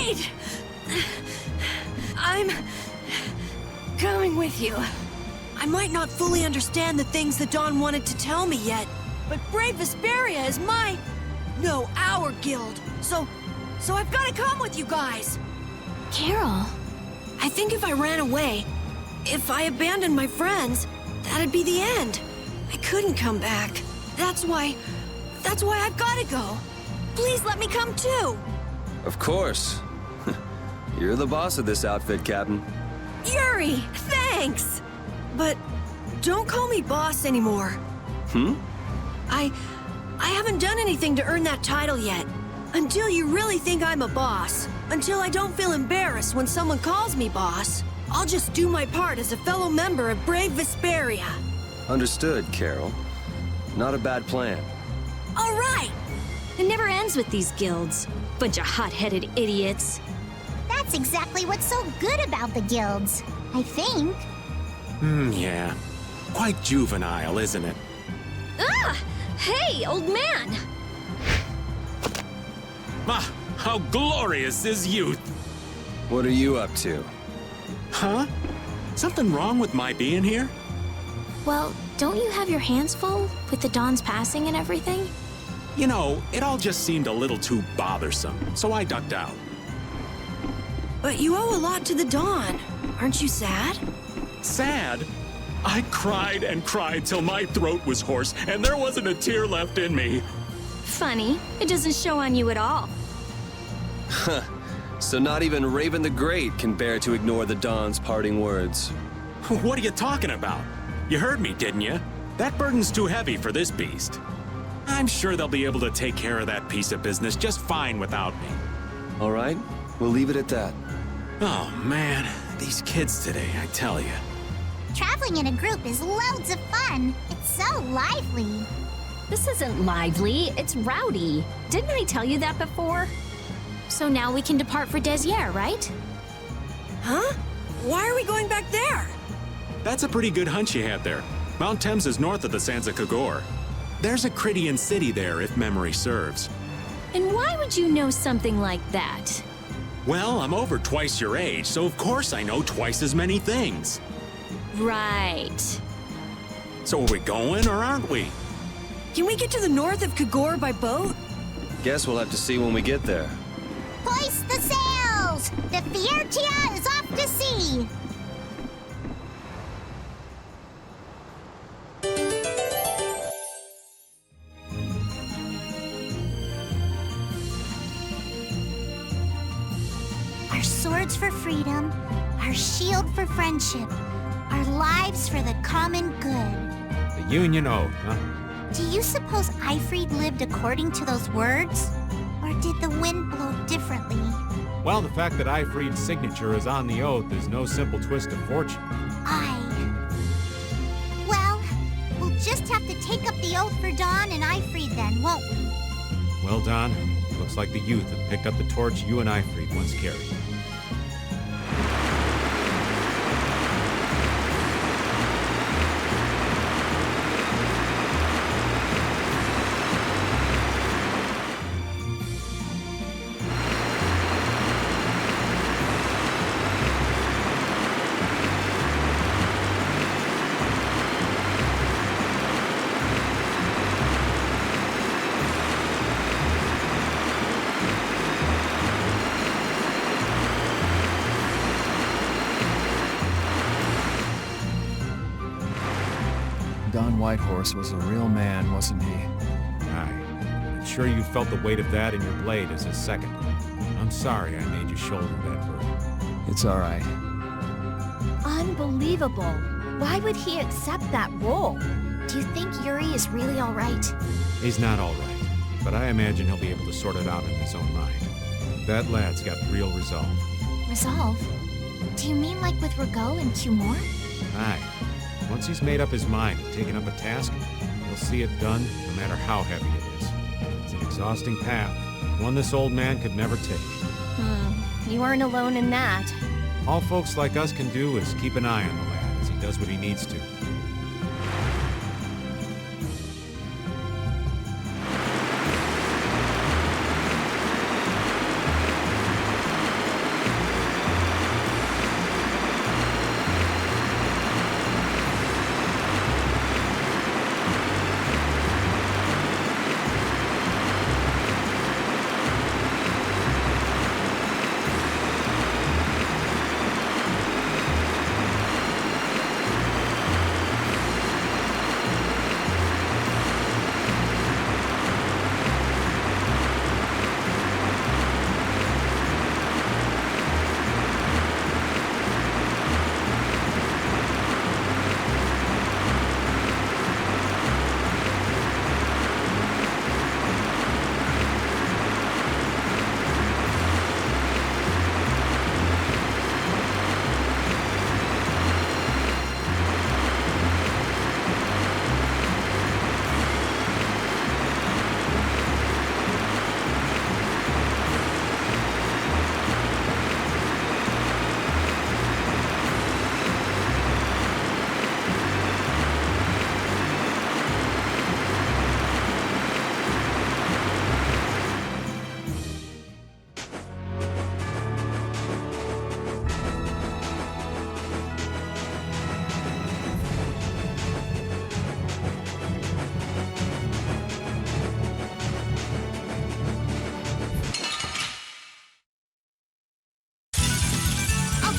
Wait! I'm going with you. I might not fully understand the things the Dawn wanted to tell me yet, but Brave Vesperia is our guild. So I've got to come with you guys. Carol. I think if I ran away, if I abandoned my friends, that'd be the end. I couldn't come back. That's why I've got to go. Please let me come too. Of course. You're the boss of this outfit, Captain. Yuri, thanks! But don't call me boss anymore. I haven't done anything to earn that title yet. Until you really think I'm a boss, until I don't feel embarrassed when someone calls me boss, I'll just do my part as a fellow member of Brave Vesperia. Understood, Carol. Not a bad plan. All right! It never ends with these guilds. Bunch of hot-headed idiots. That's exactly what's so good about the guilds, I think. Yeah. Quite juvenile, isn't it? Ah! Hey, old man! Ah, how glorious is youth! What are you up to? Huh? Something wrong with my being here? Well, don't you have your hands full with the Dawn's passing and everything? You know, it all just seemed a little too bothersome, so I ducked out. But you owe a lot to the Dawn. Aren't you sad? Sad? I cried and cried till my throat was hoarse, and there wasn't a tear left in me. Funny, it doesn't show on you at all. Huh. So not even Raven the Great can bear to ignore the Dawn's parting words. What are you talking about? You heard me, didn't you? That burden's too heavy for this beast. I'm sure they'll be able to take care of that piece of business just fine without me. All right, we'll leave it at that. Oh, man. These kids today, I tell you. Traveling in a group is loads of fun. It's so lively. This isn't lively, it's rowdy. Didn't I tell you that before? So now we can depart for Desier, right? Huh? Why are we going back there? That's a pretty good hunch you had there. Mount Thames is north of the Sansa Kagor. There's a Crydian city there, if memory serves. And why would you know something like that? Well, I'm over twice your age, so of course I know twice as many things. Right. So are we going, or aren't we? Can we get to the north of Kagor by boat? Guess we'll have to see when we get there. Hoist the sails! The Fiertia is off to sea! Our swords for freedom, our shield for friendship, our lives for the common good. The Union Oath, huh? Do you suppose Aifread lived according to those words? Or did the wind blow differently? Well, the fact that Aifread's signature is on the oath is no simple twist of fortune. Well, we'll just have to take up the oath for Dawn and Aifread then, won't we? Well, Don, looks like the youth have picked up the torch you and Aifread once carried. Don Whitehorse was a real man, wasn't he? Aye. I'm sure you felt the weight of that in your blade as his second. I'm sorry I made you shoulder that burden. It's all right. Unbelievable. Why would he accept that role? Do you think Yuri is really all right? He's not all right, but I imagine he'll be able to sort it out in his own mind. That lad's got real resolve. Resolve? Do you mean like with Rago and Cumore? Aye. Once he's made up his mind and taken up a task, he'll see it done no matter how heavy it is. It's an exhausting path, one this old man could never take. You aren't alone in that. All folks like us can do is keep an eye on the lad as he does what he needs to.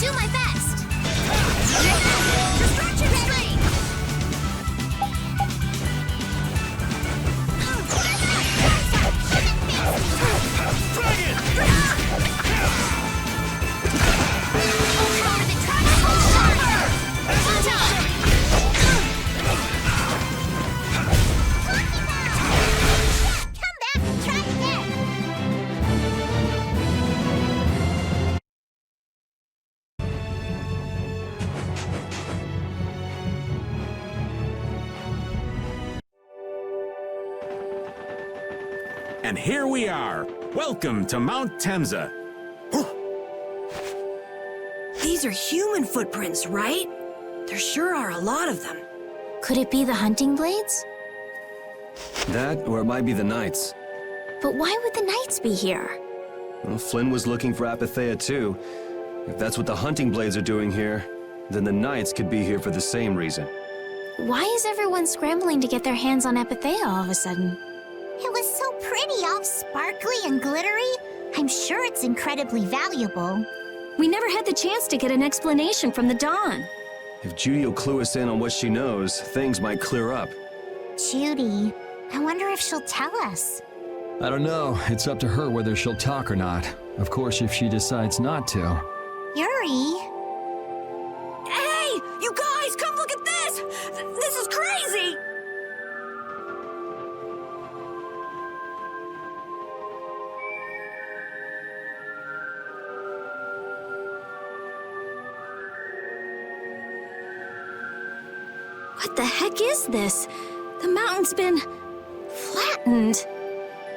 do my best. Destruction Streak! And here we are. Welcome to Mount Temza. These are human footprints, right? There sure are a lot of them. Could it be the hunting blades? That, or it might be the Knights. But why would the Knights be here? Well, Flynn was looking for Apatheia too. If that's what the hunting blades are doing here, then the Knights could be here for the same reason. Why is everyone scrambling to get their hands on Apatheia all of a sudden? It was so pretty, all sparkly and glittery. I'm sure it's incredibly valuable. We never had the chance to get an explanation from the Dawn. If Judy will clue us in on what she knows, things might clear up. Judy, I wonder if she'll tell us. I don't know. It's up to her whether she'll talk or not. Of course, if she decides not to. Yuri? Hey! You guys, come look at this! This is crazy! What the heck is this? The mountain's been flattened.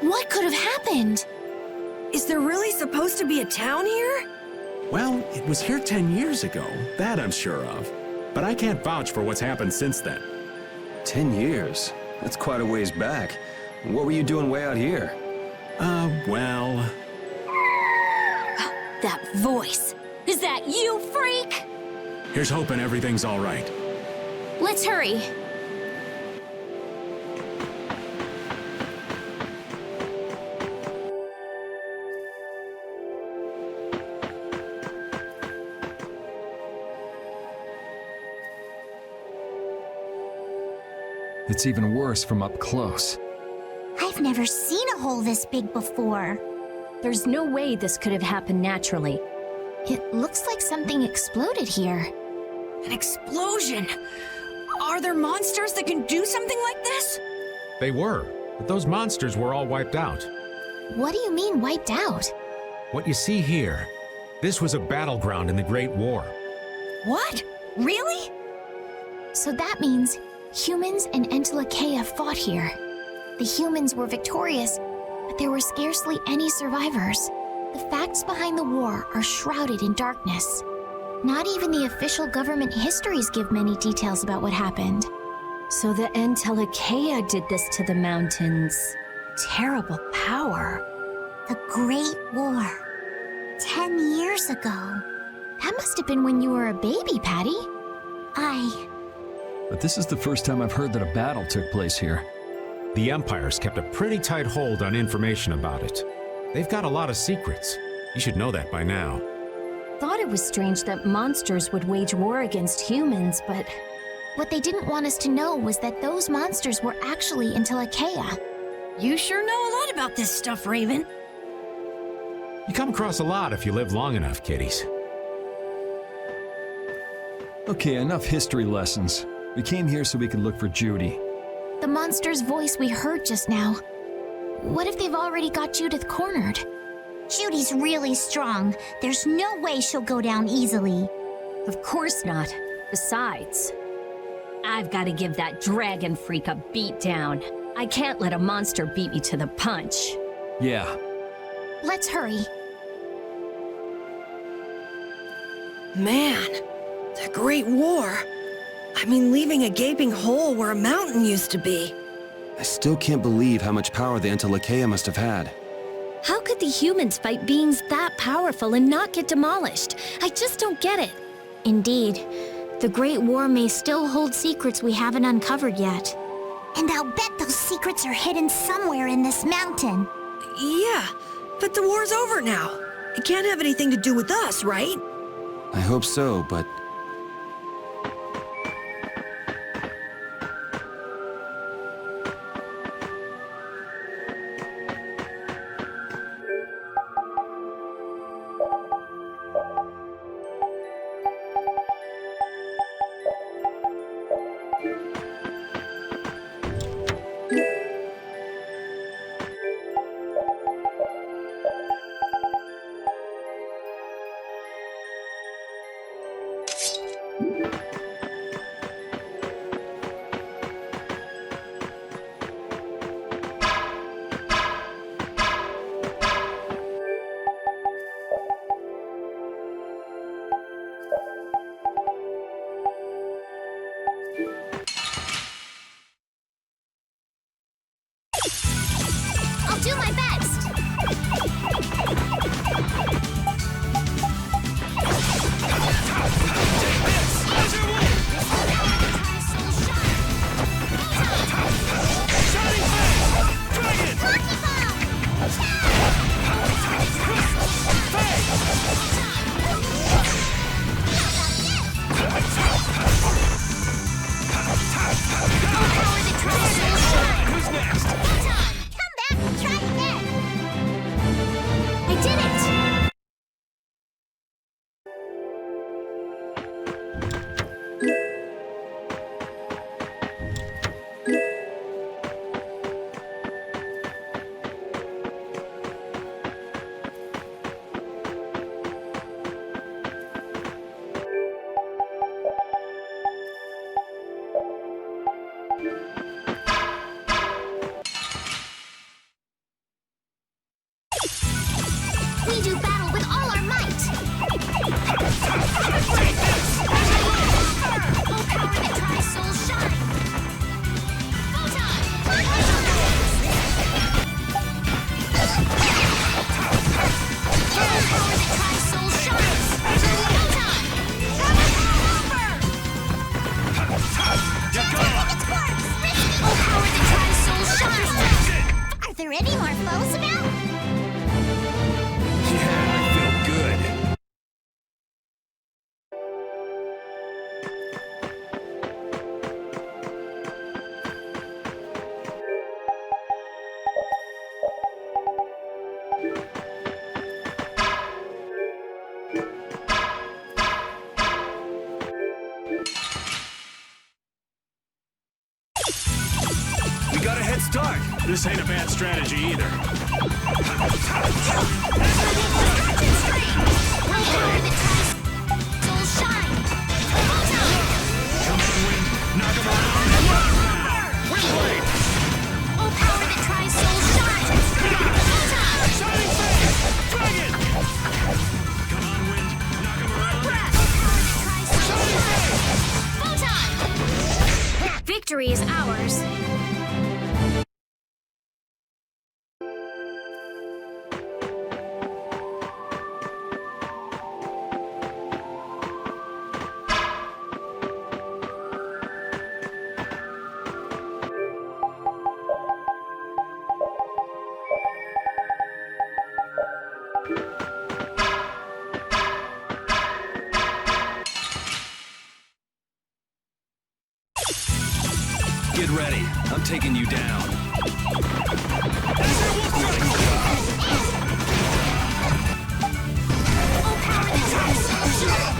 What could have happened? Is there really supposed to be a town here? Well, it was here 10 years ago. That I'm sure of. But I can't vouch for what's happened since then. 10 years? That's quite a ways back. What were you doing way out here? Well... That voice. Is that you, freak? Here's hoping everything's all right. Let's hurry. It's even worse from up close. I've never seen a hole this big before. There's no way this could have happened naturally. It looks like something exploded here. An explosion! Are there monsters that can do something like this? They were, but those monsters were all wiped out. What do you mean wiped out? What you see here, this was a battleground in the Great War. What? Really? So that means humans and Entelekea fought here. The humans were victorious, but there were scarcely any survivors. The facts behind the war are shrouded in darkness. Not even the official government histories give many details about what happened. So the Entelekea did this to the mountains. Terrible power. The Great War. 10 years ago. That must have been when you were a baby, Patty. But this is the first time I've heard that a battle took place here. The Empire's kept a pretty tight hold on information about it. They've got a lot of secrets. You should know that by now. Thought it was strange that monsters would wage war against humans, but what they didn't want us to know was that those monsters were actually Entelekea. You sure know a lot about this stuff, Raven. You come across a lot if you live long enough, kiddies. Okay, enough history lessons. We came here so we could look for Judy. The monster's voice we heard just now. What if they've already got Judith cornered? Judy's really strong. There's no way she'll go down easily. Of course not. Besides, I've got to give that dragon freak a beat down. I can't let a monster beat me to the punch. Yeah. Let's hurry. Man, the Great War. I mean, leaving a gaping hole where a mountain used to be. I still can't believe how much power the Entelekea must have had. How could the humans fight beings that powerful and not get demolished? I just don't get it. Indeed, the Great War may still hold secrets we haven't uncovered yet. And I'll bet those secrets are hidden somewhere in this mountain. Yeah, but the war's over now. It can't have anything to do with us, right? I hope so, but... I'll do my best. Who's next? Come back and try again. I did it! We do battle with all our might! Oh, power that tries souls shine! Photon! Oh, power that tries souls shines! Photon! Oh, power that tries souls shines! Are there any more foes about? Yeah, I feel good. We got a head start. This ain't a bad strategy either. Willpower that tries souls shine! Photon! Come on, Wind. Knock him around. Wind blade. Oh, power that tries souls shine! Photon! Shining face. Dragon. Come on, Wind. Knock him around. Power that tries souls shine! Photon! Victory is ours. Get ready. I'm taking you down. Oh, power that tries souls shine!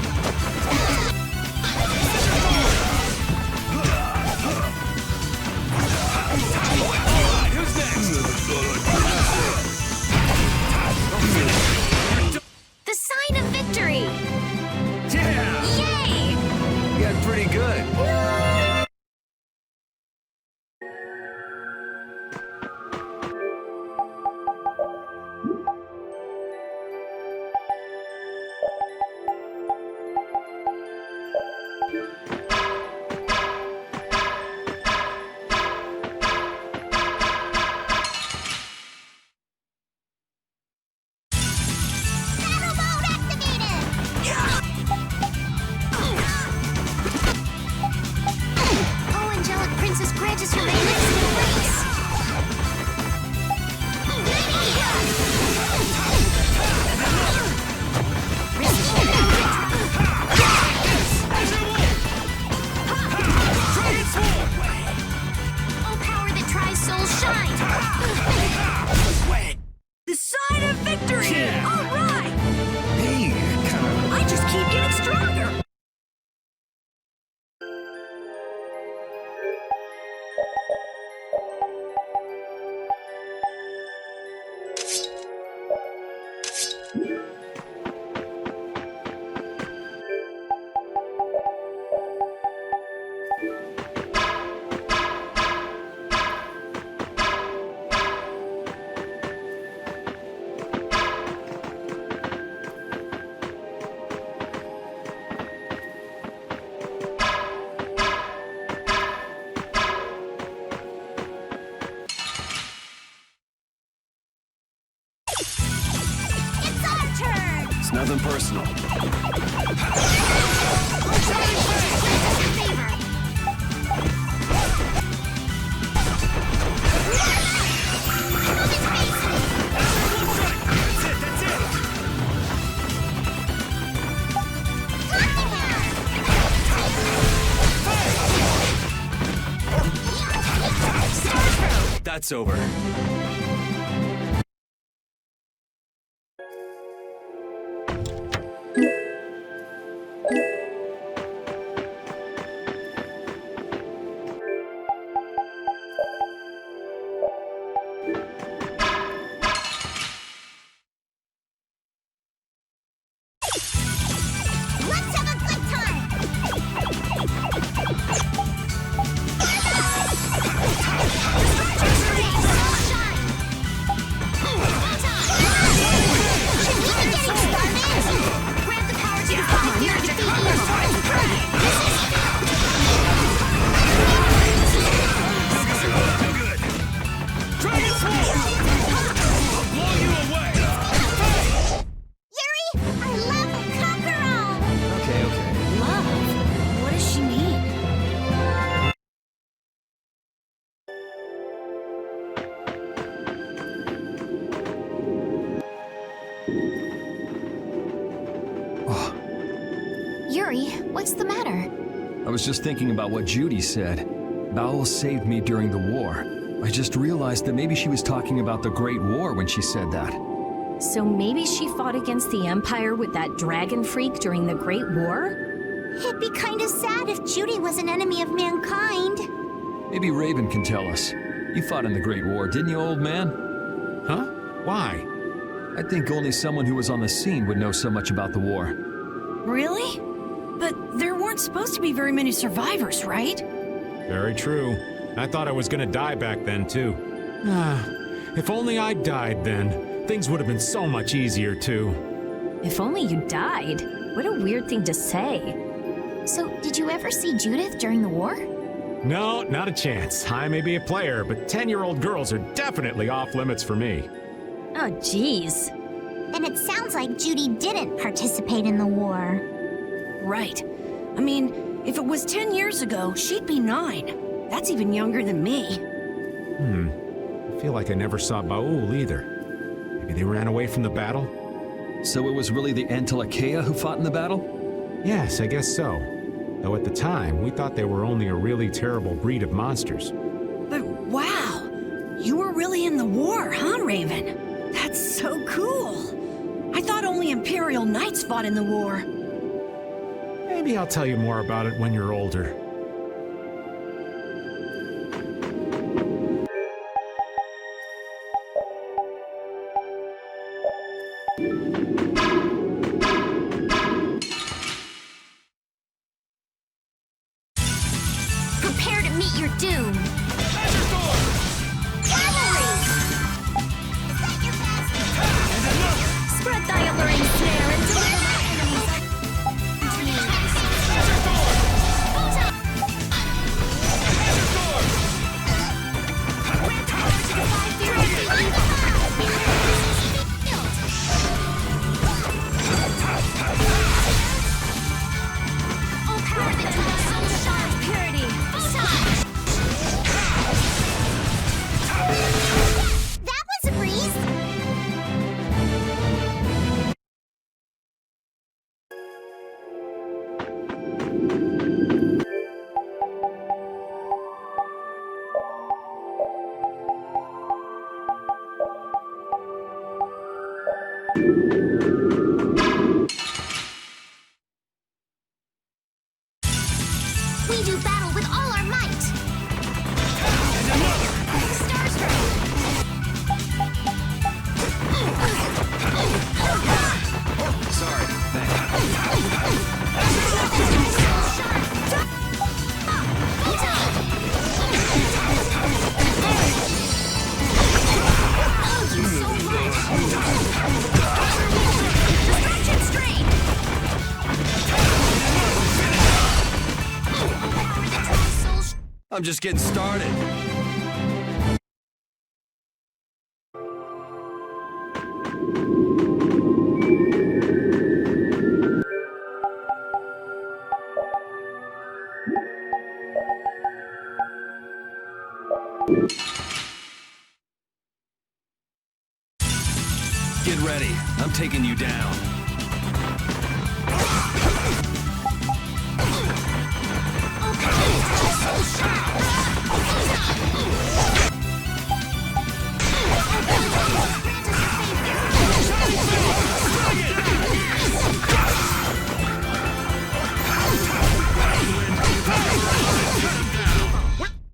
Who's next? The sign of victory! Yeah! Yay! You got pretty good. Battle mode activated! Nothing personal. That's over. Let's have a good time! Grant the power to the five here to Yuri, our love will conquer all! Okay, okay. Love? What does she mean? Yuri, what's the matter? I was just thinking about what Judy said. Baul saved me during the war. I just realized that maybe she was talking about the Great War when she said that. So maybe she fought against the Empire with that dragon freak during the Great War? It'd be kinda sad if Judy was an enemy of mankind. Maybe Raven can tell us. You fought in the Great War, didn't you, old man? Huh? Why? I think only someone who was on the scene would know so much about the war. Really? But there weren't supposed to be very many survivors, right? Very true. I thought I was gonna die back then, too. If only I died then, things would have been so much easier, too. If only you died. What a weird thing to say. So, did you ever see Judith during the war? No, not a chance. I may be a player, but 10-year-old girls are definitely off limits for me. Oh, jeez. And it sounds like Judy didn't participate in the war. Right. I mean, if it was 10 years ago, she'd be 9. That's even younger than me. I feel like I never saw Baul either. Maybe they ran away from the battle? So it was really the Entelakea who fought in the battle? Yes, I guess so. Though at the time, we thought they were only a really terrible breed of monsters. But wow, you were really in the war, huh, Raven? That's so cool. I thought only Imperial Knights fought in the war. Maybe I'll tell you more about it when you're older. Prepare to meet your doom. Spread thy alluring snare and deliver my enemies unto me. Grant power to defy fear and evil. All power that to the soul shine purity. That was a breeze! We do battle with all our might. Sorry. I'm just getting started. taking you down.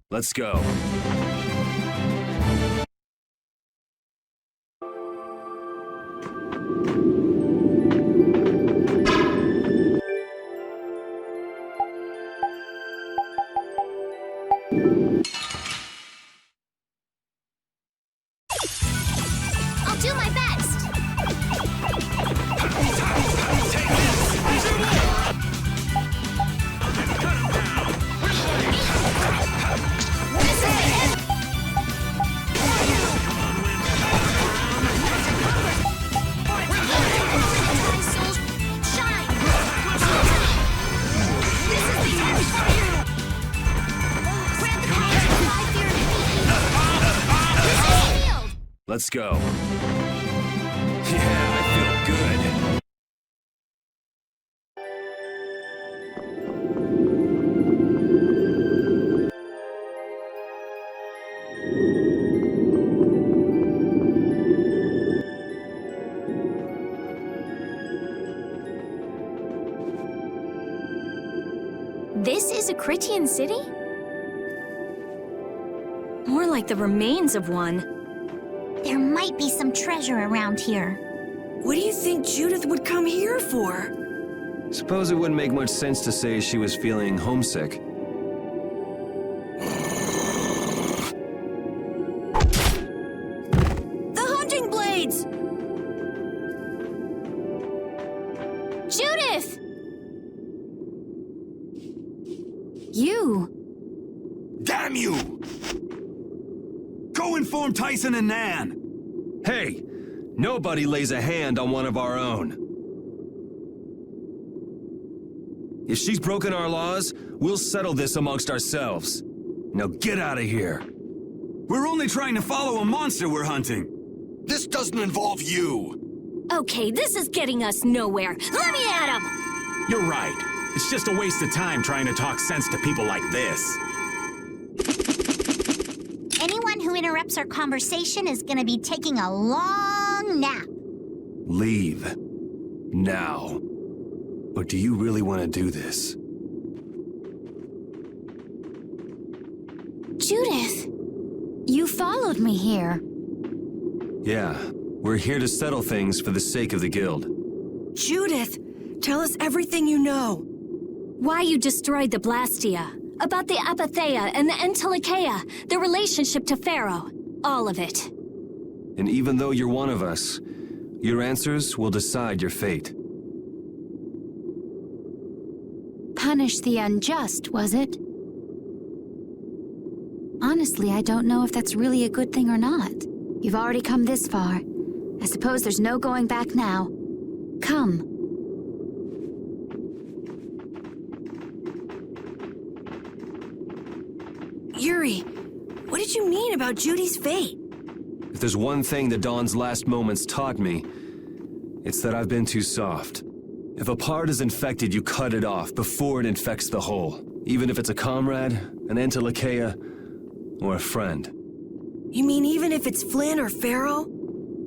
Let's go. I'll do my best. Let's go. Yeah, I feel good. This is a Critian city? More like the remains of one. There might be some treasure around here. What do you think Judith would come here for? Suppose it wouldn't make much sense to say she was feeling homesick. The hunting blades! Judith! You! Damn you! Go inform Tyson and Nan! Hey! Nobody lays a hand on one of our own. If she's broken our laws, we'll settle this amongst ourselves. Now get out of here. We're only trying to follow a monster we're hunting. This doesn't involve you. Okay, this is getting us nowhere. Let me at him! You're right. It's just a waste of time trying to talk sense to people like this. Anyone who interrupts our conversation is gonna be taking a long nap. Leave. Now. Or do you really want to do this? Judith, you followed me here. Yeah, we're here to settle things for the sake of the guild. Judith, tell us everything you know. Why you destroyed the Blastia, about the Apatheia and the Entelikeia, their relationship to Pharaoh, all of it. And even though you're one of us, your answers will decide your fate. Punish the unjust, was it? Honestly, I don't know if that's really a good thing or not. You've already come this far. I suppose there's no going back now. Come. Yuri, what did you mean about Judy's fate? If there's one thing the Dawn's last moments taught me, it's that I've been too soft. If a part is infected, you cut it off before it infects the whole. Even if it's a comrade, an Entelikeia, or a friend. You mean even if it's Flynn or Pharaoh?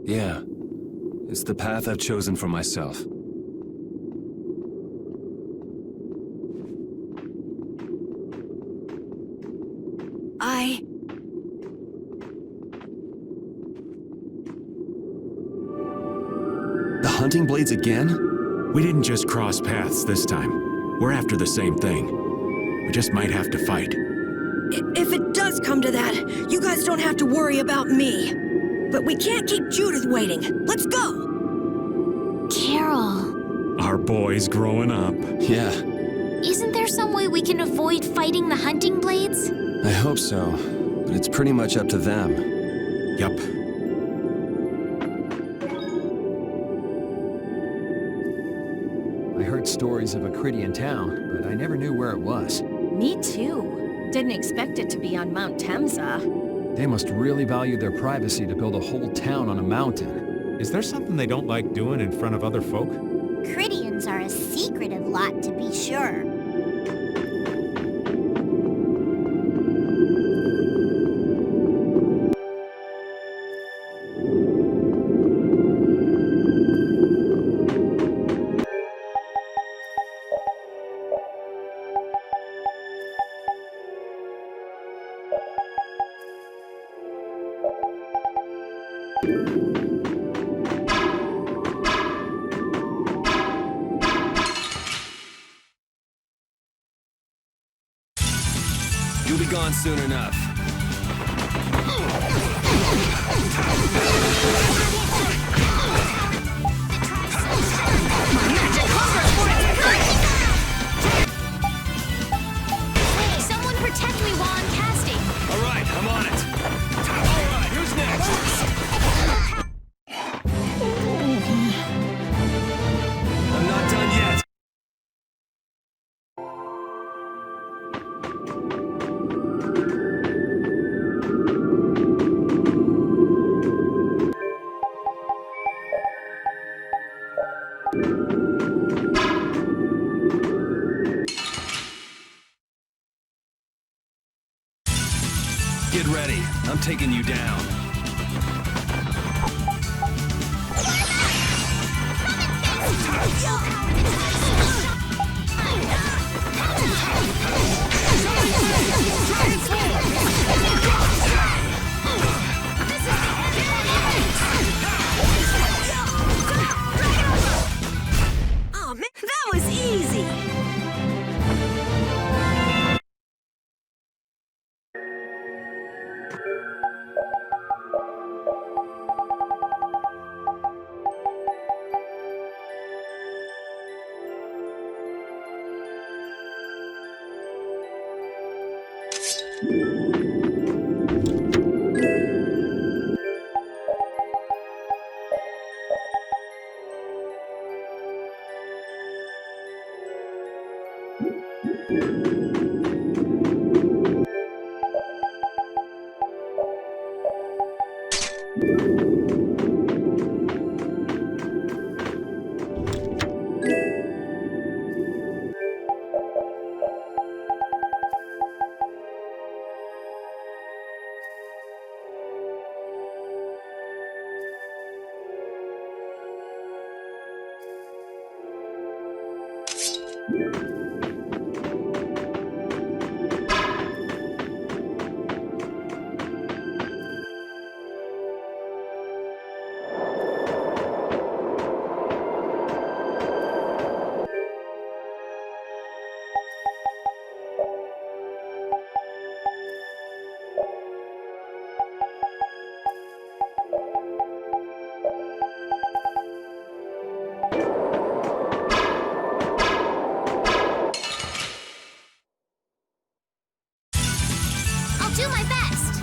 Yeah. It's the path I've chosen for myself. The hunting blades again? We didn't just cross paths this time. We're after the same thing. We just might have to fight. If it does come to that, you guys don't have to worry about me. But we can't keep Judith waiting. Let's go! Carol. Our boy's growing up. Yeah. Isn't there some way we can avoid fighting the hunting blades? I hope so, but it's pretty much up to them. Yup. I heard stories of a Critian town, but I never knew where it was. Me too. Didn't expect it to be on Mount Temsa. They must really value their privacy to build a whole town on a mountain. Is there something they don't like doing in front of other folk? Cridians are a secretive lot, to be sure. You'll be gone soon enough. Someone protect me while I'm casting. All right, I'm on it. All right, who's next? I'm not done yet. Get ready. I'm taking you down. Oh, man, that was easy! I'll do my best.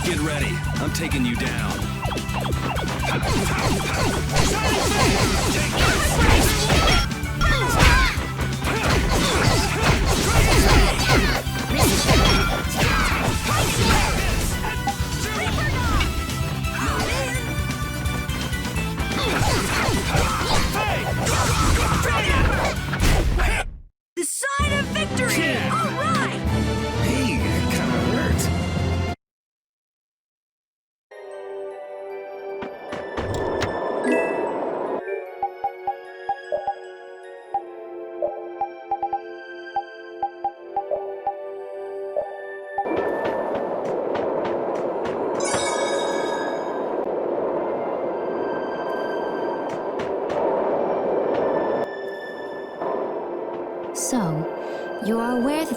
Get ready. I'm taking you down. Hey!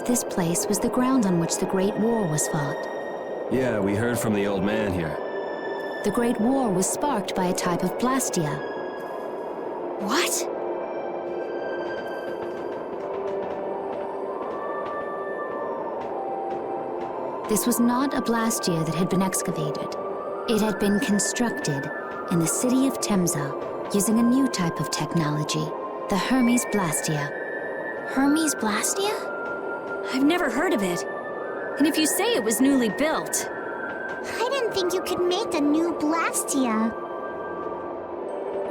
this place was the ground on which the Great War was fought. Yeah, we heard from the old man here. The Great War was sparked by a type of blastia. What? This was not a blastia that had been excavated. It had been constructed in the city of Temza using a new type of technology, the Hermes Blastia. Hermes Blastia? I've never heard of it. And if you say it was newly built... I didn't think you could make a new Blastia.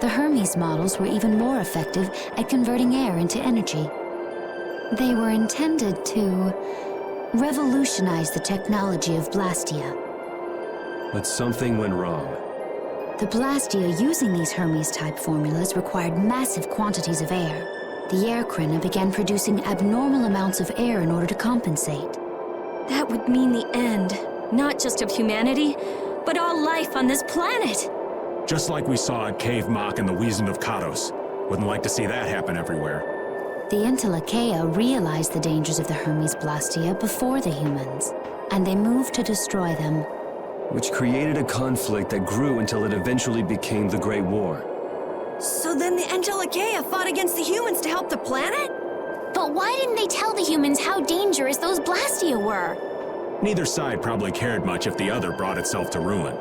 The Hermes models were even more effective at converting air into energy. They were intended to revolutionize the technology of Blastia. But something went wrong. The Blastia using these Hermes-type formulas required massive quantities of air. The Airkrina began producing abnormal amounts of air in order to compensate. That would mean the end, not just of humanity, but all life on this planet. Just like we saw at Cave Mach and the Wiesen of Kados. Wouldn't like to see that happen everywhere. The Entelekea realized the dangers of the Hermes Blastia before the humans, and they moved to destroy them. Which created a conflict that grew until it eventually became the Great War. So then the Entelekea fought against the humans to help the planet? But why didn't they tell the humans how dangerous those Blastia were? Neither side probably cared much if the other brought itself to ruin.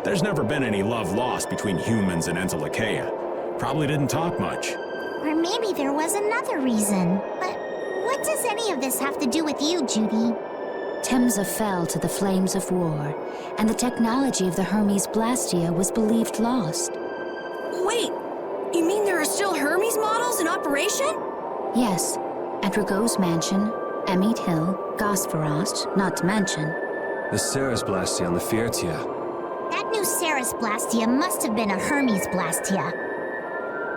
There's never been any love lost between humans and Entelekea. Probably didn't talk much. Or maybe there was another reason. But what does any of this have to do with you, Judy? Temza fell to the flames of war, and the technology of the Hermes Blastia was believed lost. Wait, you mean there are still Hermes models in operation? Yes, at Rago's mansion, Emmeet Hill, Gosferost, not to mention. The Ceres Blastia on the Fiertia. That new Ceres Blastia must have been a Hermes Blastia.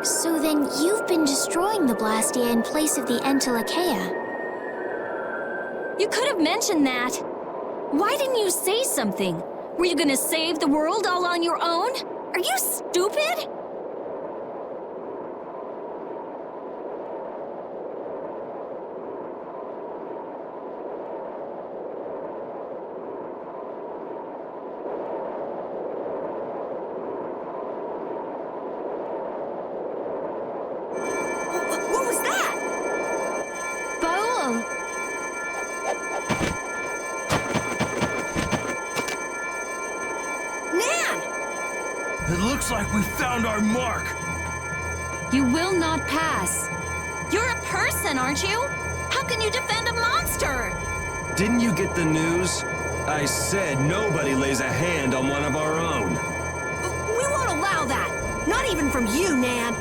So then you've been destroying the Blastia in place of the Entelekea. You could have mentioned that. Why didn't you say something? Were you gonna save the world all on your own? Are you stupid? What was that? Baul! It looks like we found our mark. You will not pass. You're a person, aren't you? How can you defend a monster? Didn't you get the news? I said nobody lays a hand on one of our own. We won't allow that. Not even from you, Nan.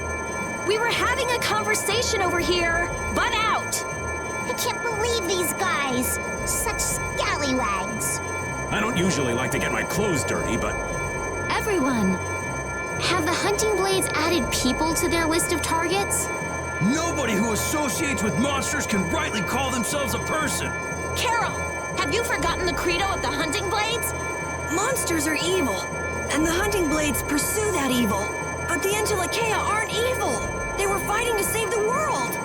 We were having a conversation over here. Butt out! I can't believe these guys. Such scallywags. I don't usually like to get my clothes dirty, but... Everyone! Have the hunting blades added people to their list of targets? Nobody who associates with monsters can rightly call themselves a person. Carol, have you forgotten the credo of the hunting blades? Monsters are evil, and the hunting blades pursue that evil. But the Entelekea aren't evil. They were fighting to save the world.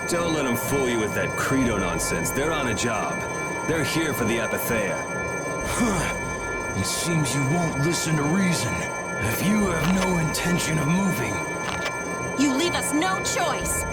Don't let them fool you with that credo nonsense. They're on a job. They're here for the Apatheia. It seems you won't listen to reason. If you have no intention of moving... You leave us no choice.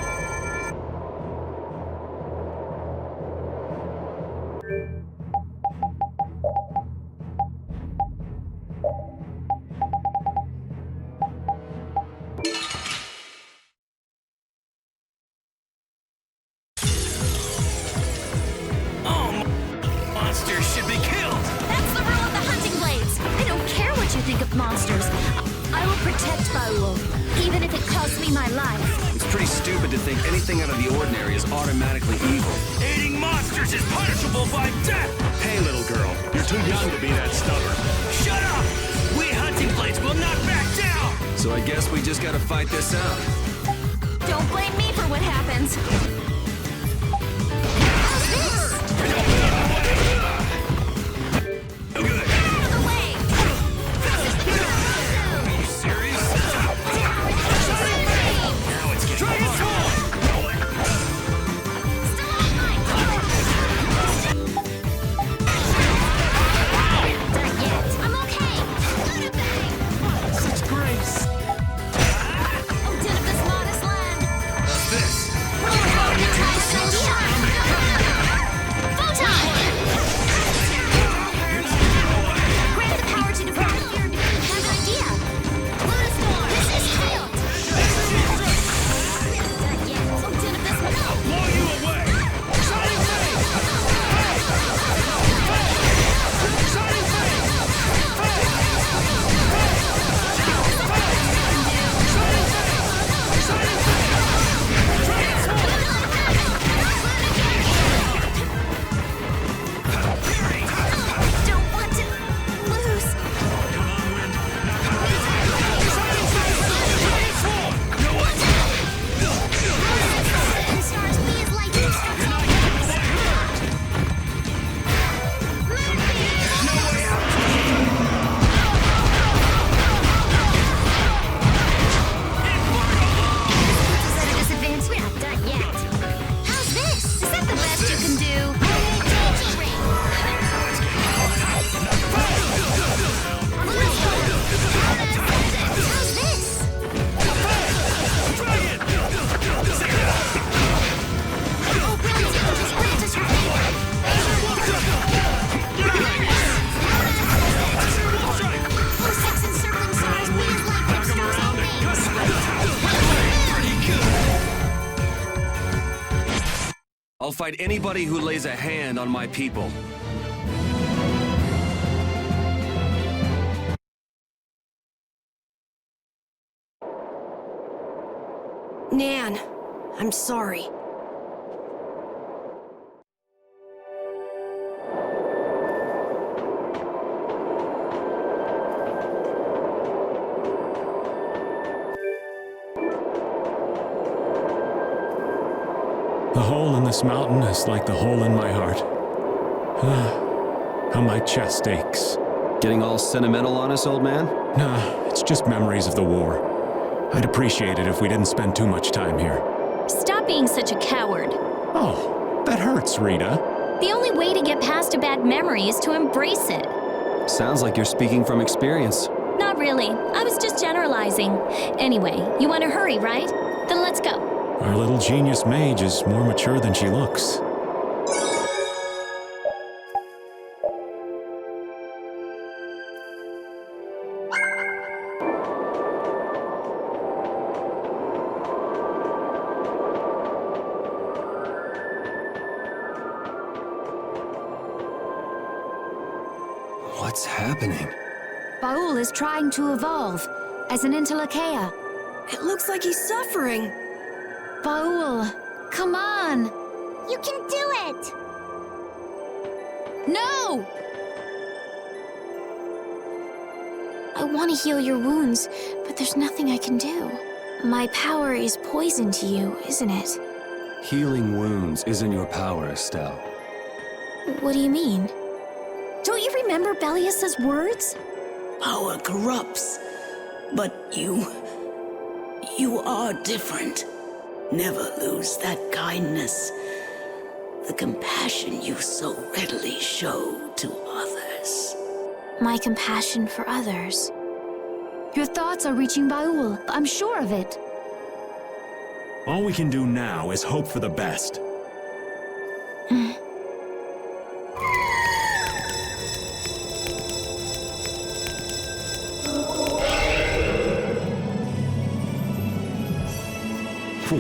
Monsters should be killed! That's the rule of the hunting blades. I don't care what you think of monsters. I will protect Baul, even if it costs me my life. It's pretty stupid to think anything out of the ordinary is automatically evil. Aiding monsters is punishable by death! Hey, little girl, you're too young to be that stubborn. Shut up! We hunting blades will not back down! So I guess we just gotta fight this out. Don't blame me for what happens. fight anybody who lays a hand on my people. Nan, I'm sorry. The hole in this mountain is like the hole in my heart. How my chest aches. Getting all sentimental on us, old man? Nah, it's just memories of the war. I'd appreciate it if we didn't spend too much time here. Stop being such a coward. Oh, that hurts, Rita. The only way to get past a bad memory is to embrace it. Sounds like you're speaking from experience. Not really. I was just generalizing. Anyway, you want to hurry, right? Then let's go. Our little genius mage is more mature than she looks. What's happening? Baul is trying to evolve as an Entelekea. It looks like he's suffering. Baul, come on! You can do it! No! I want to heal your wounds, but there's nothing I can do. My power is poison to you, isn't it? Healing wounds isn't your power, Estelle. What do you mean? Don't you remember Bellius's words? Power corrupts, but you are different. Never lose that kindness, the compassion you so readily show to others. My compassion for others. Your thoughts are reaching Baul. I'm sure of it. All we can do now is hope for the best.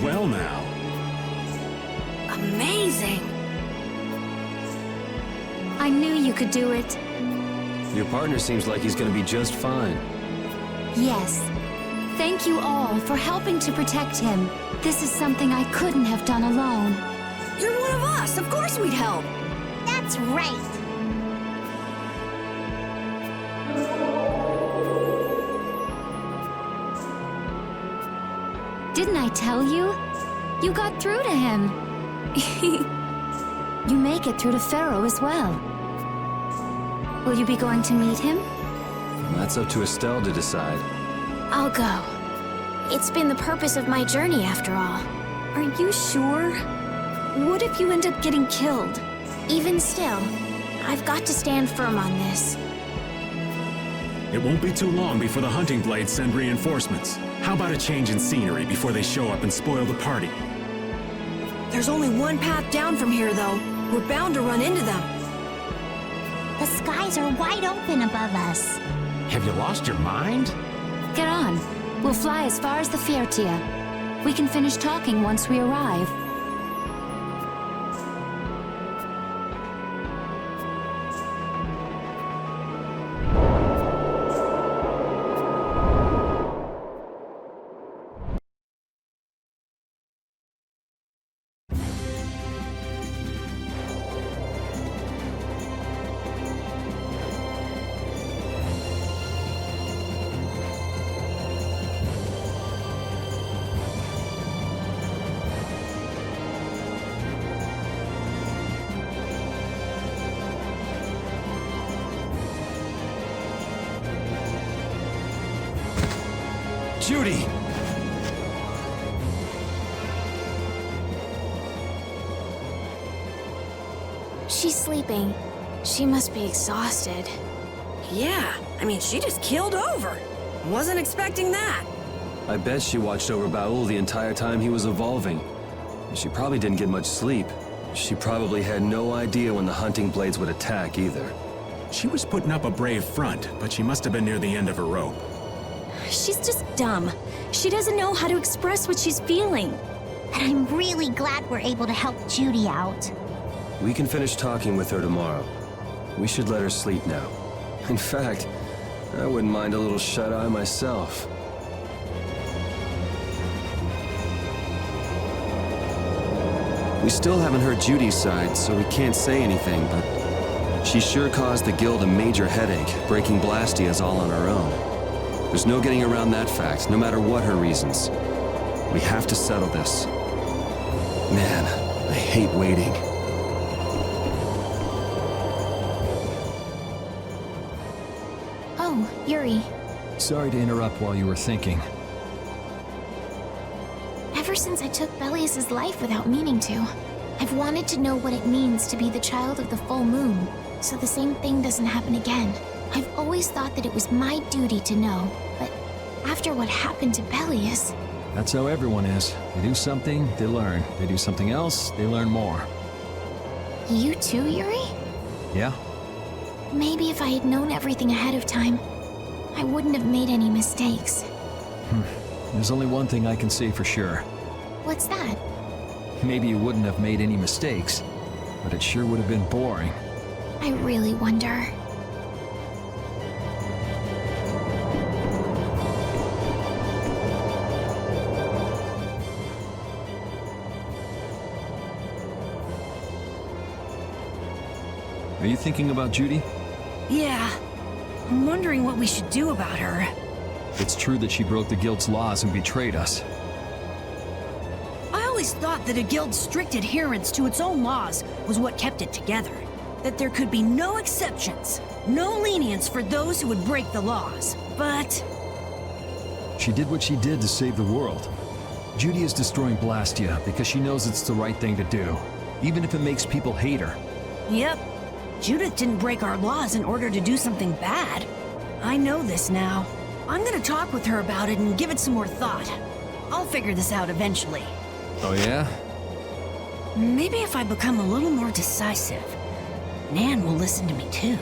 Well now. Amazing. I knew you could do it. Your partner seems like he's gonna be just fine. Yes. Thank you all for helping to protect him. This is something I couldn't have done alone. You're one of us. Of course we'd help. That's right. Didn't I tell you? You got through to him. You make it through to Pharaoh as well. Will you be going to meet him? That's up to Estelle to decide. I'll go. It's been the purpose of my journey, after all. Are you sure? What if you end up getting killed? Even still, I've got to stand firm on this. It won't be too long before the hunting blades send reinforcements. How about a change in scenery before they show up and spoil the party? There's only one path down from here, though. We're bound to run into them. The skies are wide open above us. Have you lost your mind? Get on. We'll fly as far as the Fiertia. We can finish talking once we arrive. Judy! She's sleeping. She must be exhausted. Yeah, I mean, she just keeled over. Wasn't expecting that. I bet she watched over Baul the entire time he was evolving. She probably didn't get much sleep. She probably had no idea when the hunting blades would attack either. She was putting up a brave front, but she must have been near the end of her rope. She's just dumb. She doesn't know how to express what she's feeling. but I'm really glad we're able to help Judy out. We can finish talking with her tomorrow. We should let her sleep now. In fact, I wouldn't mind a little shut-eye myself. We still haven't heard Judy's side, so we can't say anything, but she sure caused the guild a major headache, breaking Blastias all on her own. There's no getting around that fact, no matter what her reasons. We have to settle this. Man, I hate waiting. Oh, Yuri. Sorry to interrupt while you were thinking. Ever since I took Belius's life without meaning to, I've wanted to know what it means to be the child of the full moon, so the same thing doesn't happen again. I've always thought that it was my duty to know, but after what happened to Belius... That's how everyone is. They do something, they learn. They do something else, they learn more. You too, Yuri? Yeah? Maybe if I had known everything ahead of time, I wouldn't have made any mistakes. There's only one thing I can say for sure. What's that? Maybe you wouldn't have made any mistakes, but it sure would have been boring. I really wonder. Are you thinking about Judy? Yeah. I'm wondering what we should do about her. It's true that she broke the guild's laws and betrayed us. I always thought that a guild's strict adherence to its own laws was what kept it together. That there could be no exceptions, no lenience for those who would break the laws. But... She did what she did to save the world. Judy is destroying Blastia because she knows it's the right thing to do, even if it makes people hate her. Yep. Judith didn't break our laws in order to do something bad. I know this now. I'm gonna talk with her about it and give it some more thought. I'll figure this out eventually. Oh yeah? Maybe if I become a little more decisive, Nan will listen to me too.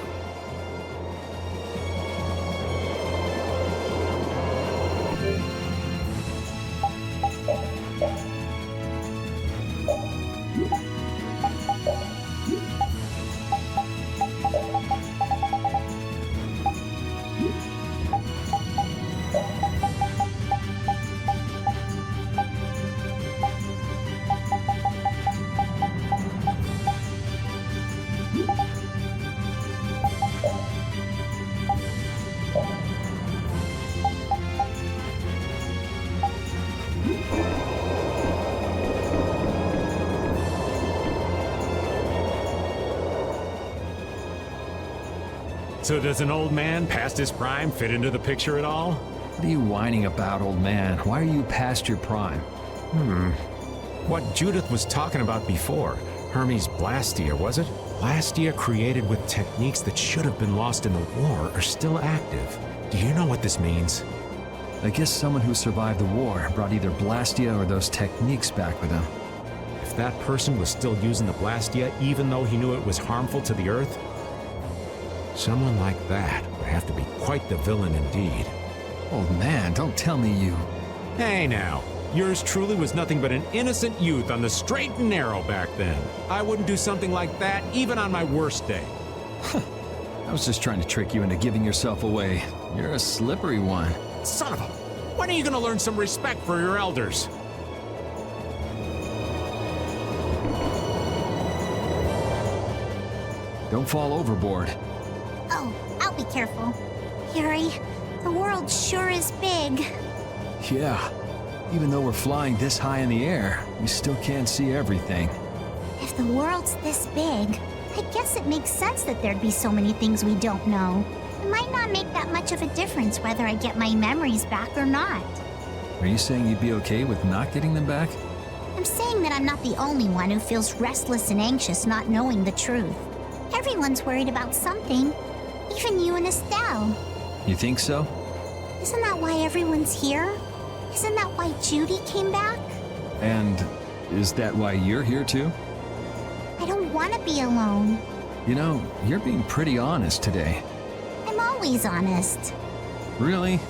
So does an old man past his prime fit into the picture at all? What are you whining about, old man? Why are you past your prime? What Judith was talking about before. Hermes Blastia, was it? Blastia created with techniques that should have been lost in the war are still active. Do you know what this means? I guess someone who survived the war brought either Blastia or those techniques back with him. If that person was still using the Blastia even though he knew it was harmful to the Earth, someone like that would have to be quite the villain indeed. Old man, don't tell me you... Hey now, yours truly was nothing but an innocent youth on the straight and narrow back then. I wouldn't do something like that even on my worst day. I was just trying to trick you into giving yourself away. You're a slippery one. Son of a... When are you gonna learn some respect for your elders? Don't fall overboard. Oh, I'll be careful. Yuri, the world sure is big. Yeah. Even though we're flying this high in the air, we still can't see everything. If the world's this big, I guess it makes sense that there'd be so many things we don't know. It might not make that much of a difference whether I get my memories back or not. Are you saying you'd be okay with not getting them back? I'm saying that I'm not the only one who feels restless and anxious not knowing the truth. Everyone's worried about something. Even you and Estelle. You think so? Isn't that why everyone's here? Isn't that why Judy came back? And is that why you're here too? I don't want to be alone. You know, you're being pretty honest today. I'm always honest. Really?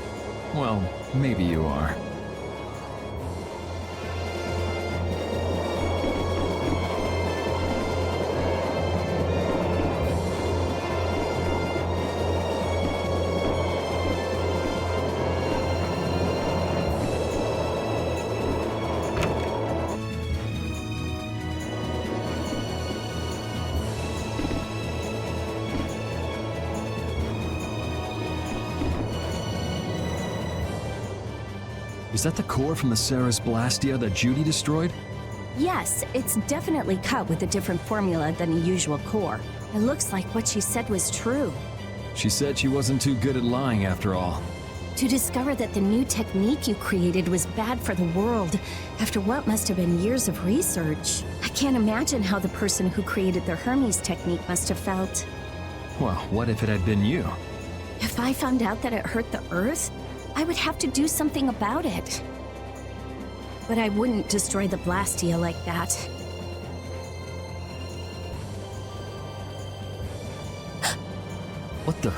Well, maybe you are. Is that the core from the Ceres Blastia that Judy destroyed? Yes, it's definitely cut with a different formula than a usual core. It looks like what she said was true. She said she wasn't too good at lying after all. To discover that the new technique you created was bad for the world, after what must have been years of research. I can't imagine how the person who created the Hermes technique must have felt. Well, what if it had been you? If I found out that it hurt the Earth, I would have to do something about it. But I wouldn't destroy the Blastia like that. What the?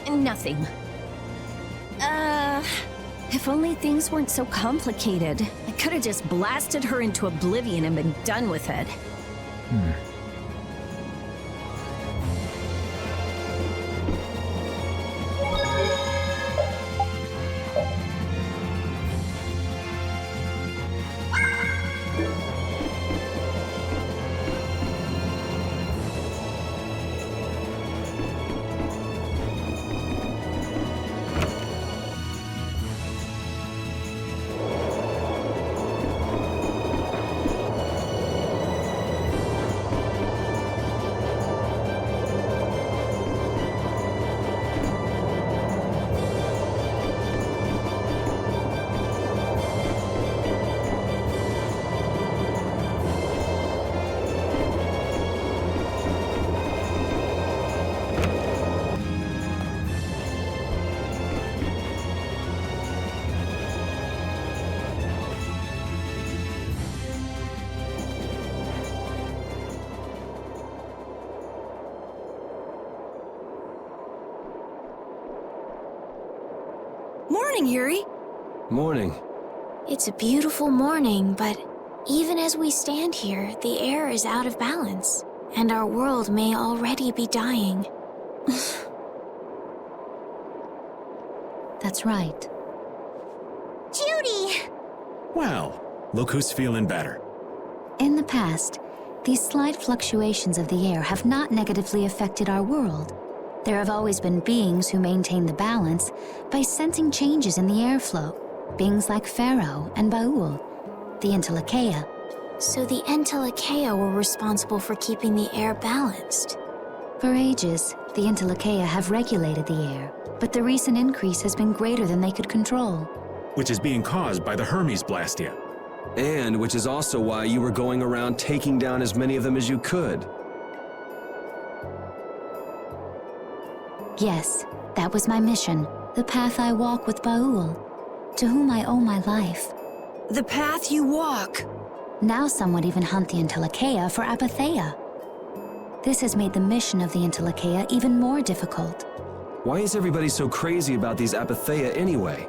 Nothing. If only things weren't so complicated. I could have just blasted her into oblivion and been done with it. Morning, Yuri. Morning. It's a beautiful morning, but even as we stand here, the air is out of balance, and our world may already be dying. That's right. Judy! Well, look who's feeling better. In the past, these slight fluctuations of the air have not negatively affected our world. There have always been beings who maintain the balance by sensing changes in the airflow. Beings like Pharaoh and Baul, the Entelekea. So the Entelekea were responsible for keeping the air balanced. For ages, the Entelekea have regulated the air, but the recent increase has been greater than they could control. Which is being caused by the Hermes Blastia. And which is also why you were going around taking down as many of them as you could. Yes, that was my mission, the path I walk with Baul, to whom I owe my life. The path you walk. Now some would even hunt the Entelekea for apatheia. This has made the mission of the Entelekea even more difficult. Why is everybody so crazy about these apatheia anyway?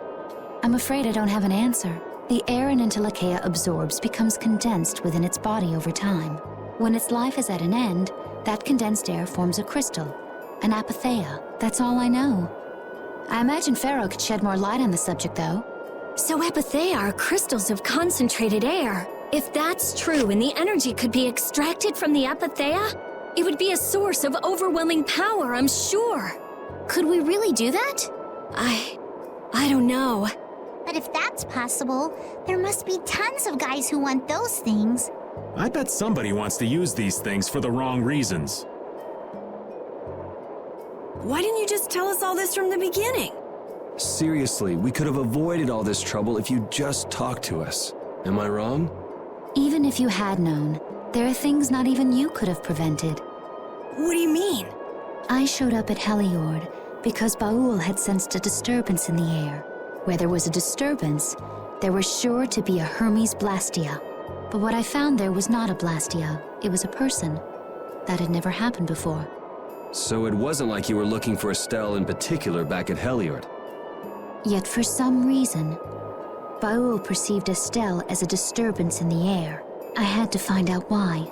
I'm afraid I don't have an answer. The air an Entelekea absorbs becomes condensed within its body over time. When its life is at an end, that condensed air forms a crystal, an apatheia. That's all I know. I imagine Pharaoh could shed more light on the subject, though. So apatheia are crystals of concentrated air. If that's true and the energy could be extracted from the apatheia, it would be a source of overwhelming power, I'm sure. Could we really do that? I don't know. But if that's possible, there must be tons of guys who want those things. I bet somebody wants to use these things for the wrong reasons. Why didn't you just tell us all this from the beginning? Seriously, we could have avoided all this trouble if you just talked to us. Am I wrong? Even if you had known, there are things not even you could have prevented. What do you mean? I showed up at Heliord because Baul had sensed a disturbance in the air. Where there was a disturbance, there was sure to be a Hermes Blastia. But what I found there was not a Blastia, it was a person. That had never happened before. So it wasn't like you were looking for Estelle in particular back at Heliord. Yet for some reason, Baul perceived Estelle as a disturbance in the air. I had to find out why.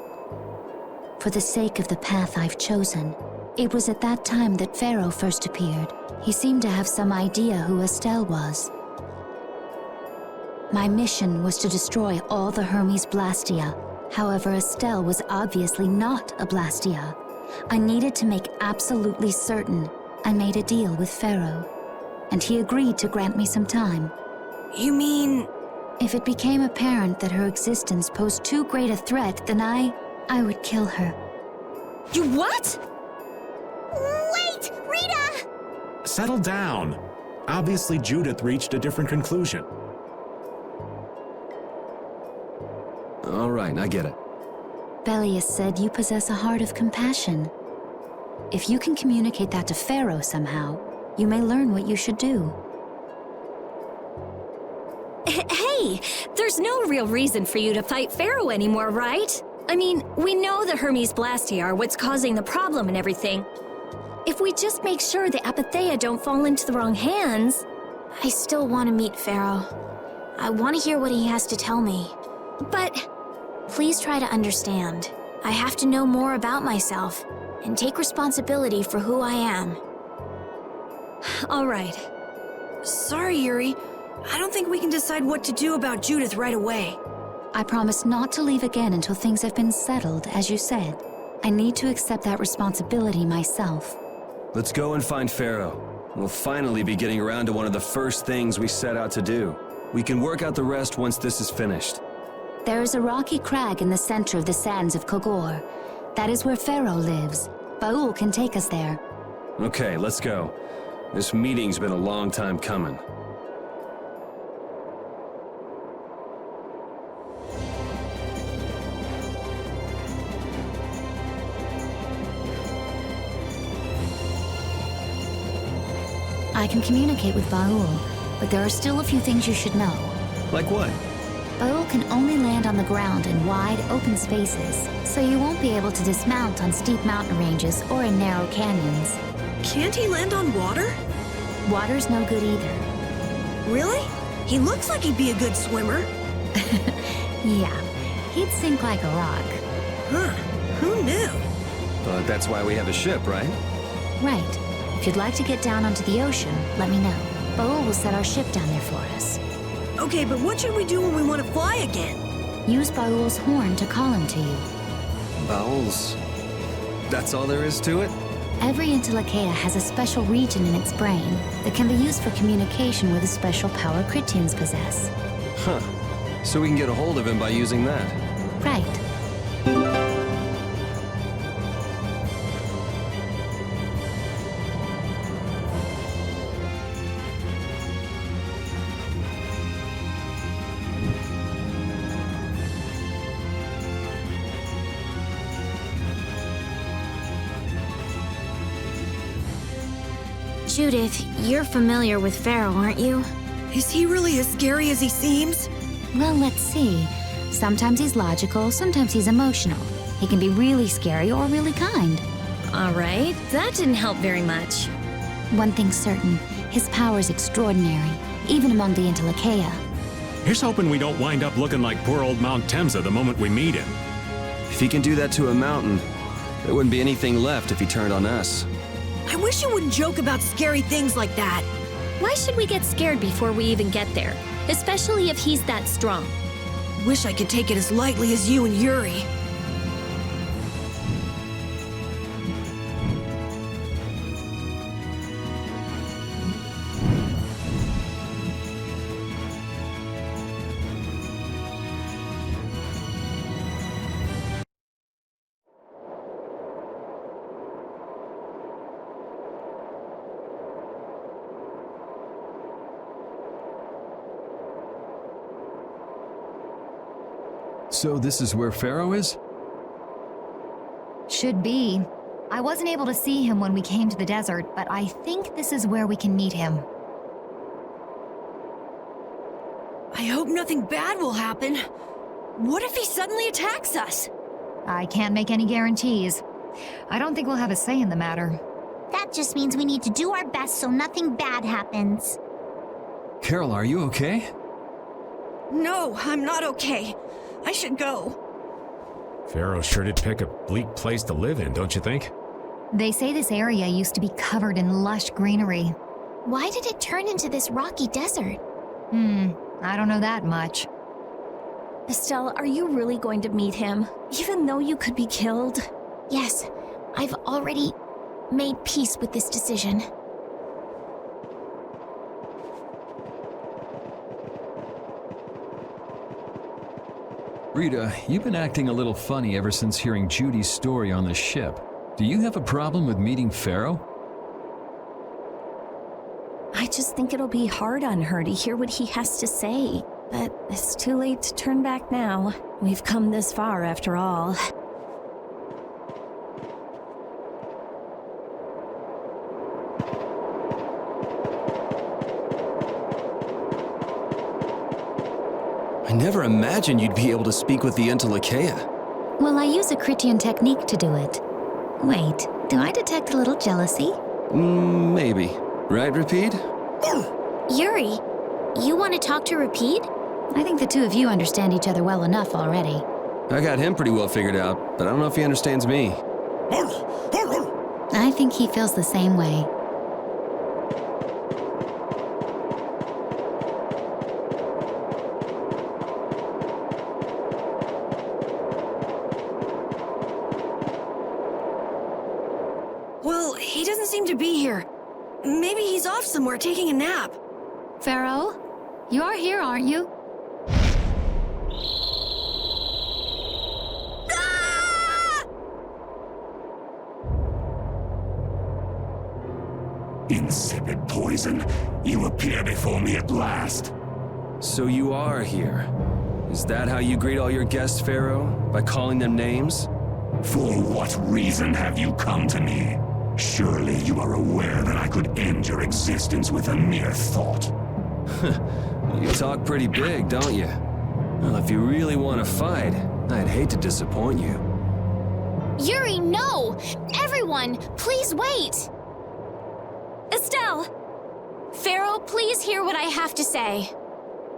For the sake of the path I've chosen, it was at that time that Pharaoh first appeared. He seemed to have some idea who Estelle was. My mission was to destroy all the Hermes Blastia. However, Estelle was obviously not a Blastia. I needed to make absolutely certain. I made a deal with Pharaoh, and he agreed to grant me some time. You mean... If it became apparent that her existence posed too great a threat, then I would kill her. You what? Wait! Rita! Settle down. Obviously, Judith reached a different conclusion. All right, I get it. Belius said you possess a heart of compassion. If you can communicate that to Pharaoh somehow, you may learn what you should do. Hey, there's no real reason for you to fight Pharaoh anymore, right? I mean, we know the Hermes Blastia are what's causing the problem and everything. If we just make sure the Apatheia don't fall into the wrong hands... I still want to meet Pharaoh. I want to hear what he has to tell me. But... Please try to understand. I have to know more about myself and take responsibility for who I am. All right. Sorry, Yuri. I don't think we can decide what to do about Judith right away. I promise not to leave again until things have been settled, as you said. I need to accept that responsibility myself. Let's go and find Pharaoh. We'll finally be getting around to one of the first things we set out to do. We can work out the rest once this is finished. There is a rocky crag in the center of the sands of Kogor. That is where Pharaoh lives. Baul can take us there. Okay, let's go. This meeting's been a long time coming. I can communicate with Baul, but there are still a few things you should know. Like what? Baul can only land on the ground in wide, open spaces, so you won't be able to dismount on steep mountain ranges or in narrow canyons. Can't he land on water? Water's no good either. Really? He looks like he'd be a good swimmer. Yeah, he'd sink like a rock. Huh, who knew? But that's why we have a ship, right? Right. If you'd like to get down onto the ocean, let me know. Baul will set our ship down there for us. Okay, but what should we do when we want to fly again? Use Baul's horn to call him to you. Baul's... That's all there is to it? Every Entelekea has a special region in its brain that can be used for communication with a special power Chrétiens possess. Huh. So we can get a hold of him by using that. Right. Judith, you're familiar with Pharaoh, aren't you? Is he really as scary as he seems? Well, let's see. Sometimes he's logical, sometimes he's emotional. He can be really scary or really kind. All right, that didn't help very much. One thing's certain, his power is extraordinary, even among the Entelekea. Here's hoping we don't wind up looking like poor old Mount Temsa the moment we meet him. If he can do that to a mountain, there wouldn't be anything left if he turned on us. I wish you wouldn't joke about scary things like that. Why should we get scared before we even get there? Especially if he's that strong. Wish I could take it as lightly as you and Yuri. So this is where Pharaoh is? Should be. I wasn't able to see him when we came to the desert, but I think this is where we can meet him. I hope nothing bad will happen. What if he suddenly attacks us? I can't make any guarantees. I don't think we'll have a say in the matter. That just means we need to do our best so nothing bad happens. Carol, are you okay? No, I'm not okay. I should go. Pharaoh sure did pick a bleak place to live in, don't you think? They say this area used to be covered in lush greenery. Why did it turn into this rocky desert? I don't know that much. Estelle, are you really going to meet him, even though you could be killed? Yes, I've already made peace with this decision. Rita, you've been acting a little funny ever since hearing Judy's story on the ship. Do you have a problem with meeting Pharaoh? I just think it'll be hard on her to hear what he has to say. But it's too late to turn back now. We've come this far after all. I never imagined you'd be able to speak with the Entelekea. Well, I use a Critian technique to do it. Wait, do I detect a little jealousy? Maybe. Right, Rapide? Yuri, you want to talk to Rapide? I think the two of you understand each other well enough already. I got him pretty well figured out, but I don't know if he understands me. I think he feels the same way. Well, he doesn't seem to be here. Maybe he's off somewhere taking a nap. Pharaoh, you're here, aren't you? Insipid poison, you appear before me at last. So you are here. Is that how you greet all your guests, Pharaoh? By calling them names? For what reason have you come to me? Surely you are aware that I could end your existence with a mere thought. You talk pretty big, don't you? Well, if you really want to fight, I'd hate to disappoint you. Yuri, no! Everyone, please wait! Estelle! Pharaoh, please hear what I have to say.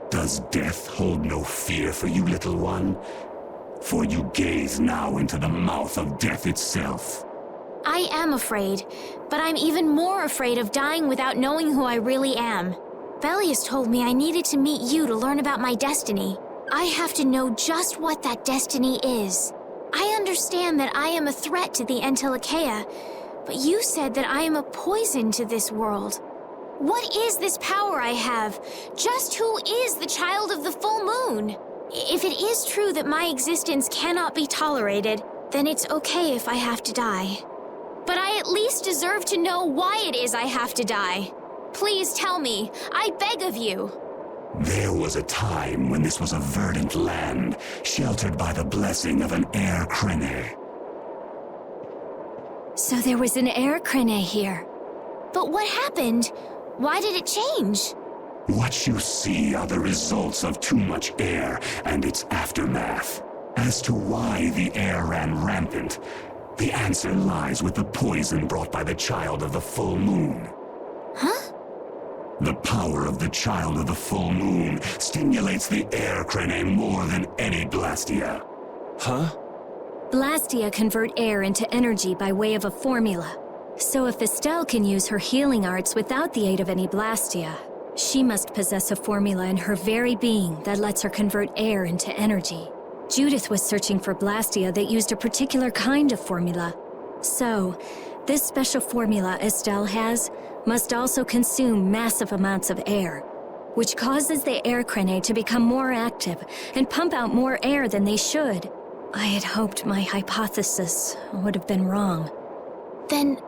Does death hold no fear for you, little one? For you gaze now into the mouth of death itself. I am afraid, but I'm even more afraid of dying without knowing who I really am. Velius told me I needed to meet you to learn about my destiny. I have to know just what that destiny is. I understand that I am a threat to the Entelekea, but you said that I am a poison to this world. What is this power I have? Just who is the child of the full moon? If it is true that my existence cannot be tolerated, then it's okay if I have to die. But I at least deserve to know why it is I have to die. Please tell me, I beg of you. There was a time when this was a verdant land, sheltered by the blessing of an air crene. So there was an air crene here. But what happened? Why did it change? What you see are the results of too much air and its aftermath. As to why the air ran rampant, the answer lies with the poison brought by the child of the full moon. Huh? The power of the child of the full moon stimulates the air crene more than any blastia. Huh? Blastia convert air into energy by way of a formula. So if Estelle can use her healing arts without the aid of any blastia, she must possess a formula in her very being that lets her convert air into energy. Judith was searching for blastia that used a particular kind of formula. So, this special formula Estelle has must also consume massive amounts of air, which causes the air crene to become more active and pump out more air than they should. I had hoped my hypothesis would have been wrong. Then,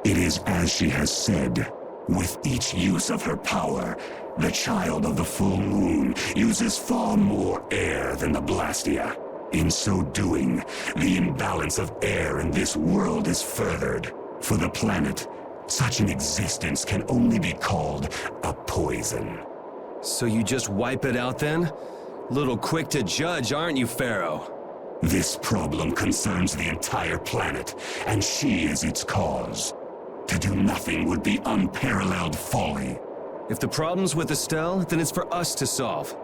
It is as she has said. With each use of her power, the child of the full moon uses far more air than the blastia. In so doing, the imbalance of air in this world is furthered. For the planet, such an existence can only be called a poison. So you just wipe it out then? Little quick to judge, aren't you, Pharaoh? This problem concerns the entire planet, and she is its cause. To do nothing would be unparalleled folly. If the problem's with Estelle, then it's for us to solve.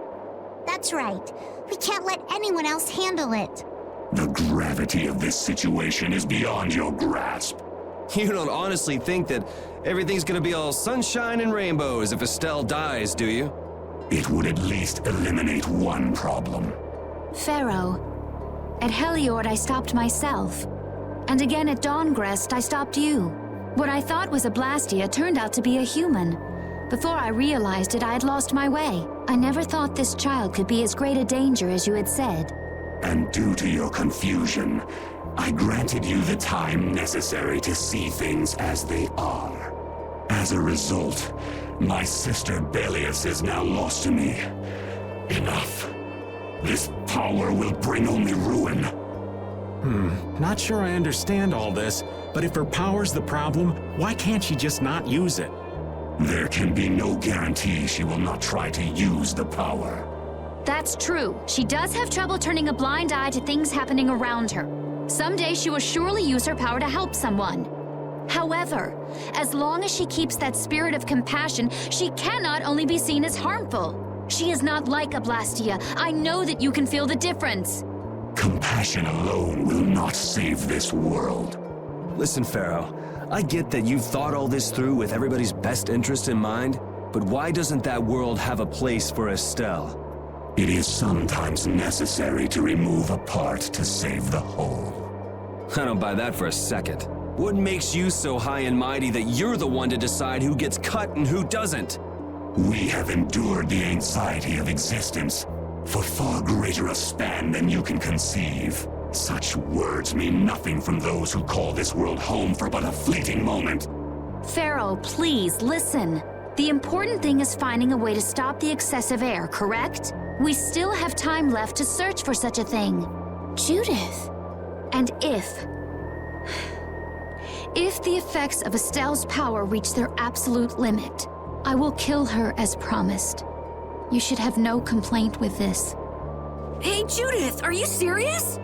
That's right. We can't let anyone else handle it. The gravity of this situation is beyond your grasp. You don't honestly think that everything's gonna be all sunshine and rainbows if Estelle dies, do you? It would at least eliminate one problem. Pharaoh, at Heliord I stopped myself. And again at Dawngrest I stopped you. What I thought was a Blastia turned out to be a human. Before I realized it, I had lost my way. I never thought this child could be as great a danger as you had said. And due to your confusion, I granted you the time necessary to see things as they are. As a result, my sister Belius is now lost to me. Enough. This power will bring only ruin. Not sure I understand all this, but if her power's the problem, why can't she just not use it? There can be no guarantee she will not try to use the power. That's true. She does have trouble turning a blind eye to things happening around her. Someday she will surely use her power to help someone. However, as long as she keeps that spirit of compassion, she cannot only be seen as harmful. She is not like a Blastia. I know that you can feel the difference. Compassion alone will not save this world. Listen, Pharaoh, I get that you've thought all this through with everybody's best interest in mind, but why doesn't that world have a place for Estelle? It is sometimes necessary to remove a part to save the whole. I don't buy that for a second. What makes you so high and mighty that you're the one to decide who gets cut and who doesn't? We have endured the anxiety of existence for far greater a span than you can conceive. Such words mean nothing from those who call this world home for but a fleeting moment. Pharaoh, please listen. The important thing is finding a way to stop the excessive air, correct? We still have time left to search for such a thing. Judith. And if the effects of Estelle's power reach their absolute limit, I will kill her as promised. You should have no complaint with this. Hey, Judith, are you serious?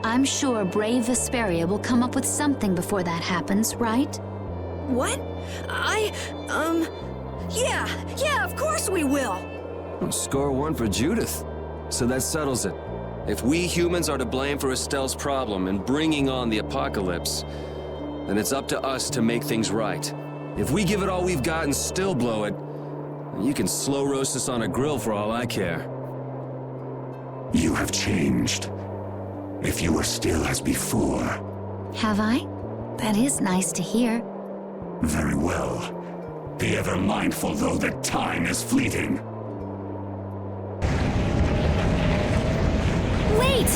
I'm sure brave Vesperia will come up with something before that happens, right? What? Yeah, of course we will. Score one for Judith. So that settles it. If we humans are to blame for Estelle's problem and bringing on the apocalypse, then it's up to us to make things right. If we give it all we've got and still blow it, you can slow roast us on a grill for all I care. You have changed. If you were still as before. Have I? That is nice to hear. Very well. Be ever mindful, though, that time is fleeting. Wait!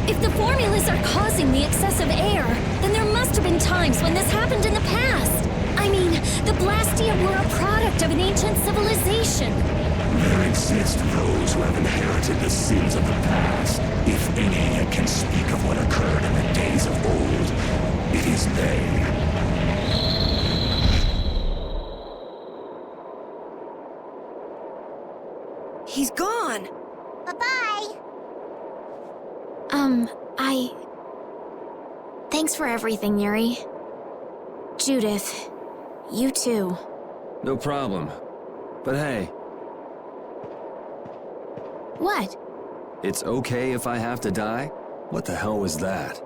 If the formulas are causing the excessive air, then there must have been times when this happened in the past. I mean, the Blastia were a product of an ancient civilization. There exist those who have inherited the sins of the past. If any yet can speak of what occurred in the days of old, it is they. He's gone. Bye-bye. Thanks for everything, Yuri. Judith, you too. No problem. But hey. What? It's okay if I have to die? What the hell was that?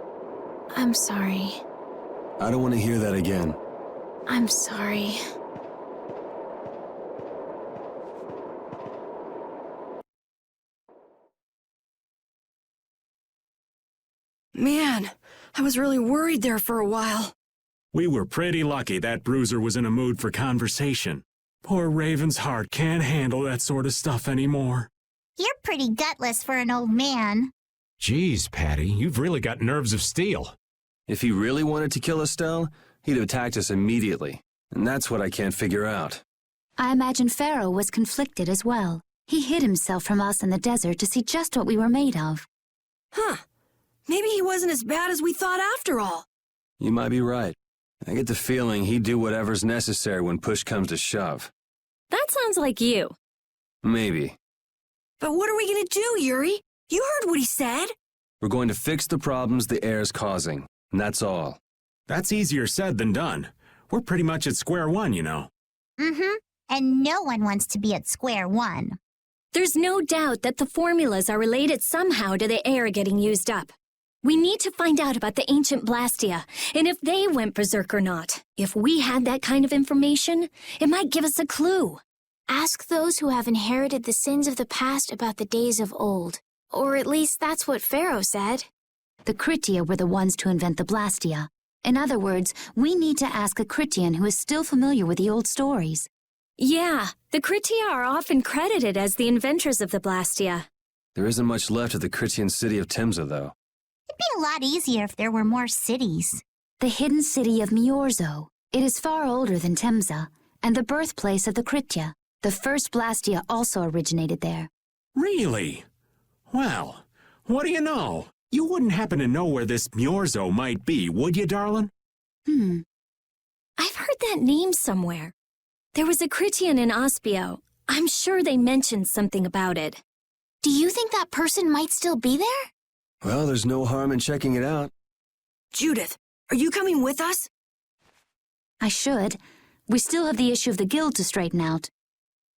I'm sorry. I don't want to hear that again. I'm sorry. Man, I was really worried there for a while. We were pretty lucky that Bruiser was in a mood for conversation. Poor Raven's heart can't handle that sort of stuff anymore. You're pretty gutless for an old man. Geez, Patty, you've really got nerves of steel. If he really wanted to kill Estelle, he'd have attacked us immediately. And that's what I can't figure out. I imagine Pharaoh was conflicted as well. He hid himself from us in the desert to see just what we were made of. Huh. Maybe he wasn't as bad as we thought after all. You might be right. I get the feeling he'd do whatever's necessary when push comes to shove. That sounds like you. Maybe. But what are we gonna do, Yuri? You heard what he said. We're going to fix the problems the air's causing, and that's all. That's easier said than done. We're pretty much at square one, you know. Mm-hmm. And no one wants to be at square one. There's no doubt that the formulas are related somehow to the air getting used up. We need to find out about the ancient Blastia, and if they went berserk or not. If we had that kind of information, it might give us a clue. Ask those who have inherited the sins of the past about the days of old. Or at least that's what Pharaoh said. The Kritia were the ones to invent the Blastia. In other words, we need to ask a Kritian who is still familiar with the old stories. Yeah, the Kritia are often credited as the inventors of the Blastia. There isn't much left of the Critian city of Temza, though. It'd be a lot easier if there were more cities. The hidden city of Miorzo. It is far older than Temza, and the birthplace of the Kritia. The first Blastia also originated there. Really? Well, what do you know? You wouldn't happen to know where this Miorzo might be, would you, darling? I've heard that name somewhere. There was a Critian in Ospio. I'm sure they mentioned something about it. Do you think that person might still be there? Well, there's no harm in checking it out. Judith, are you coming with us? I should. We still have the issue of the guild to straighten out.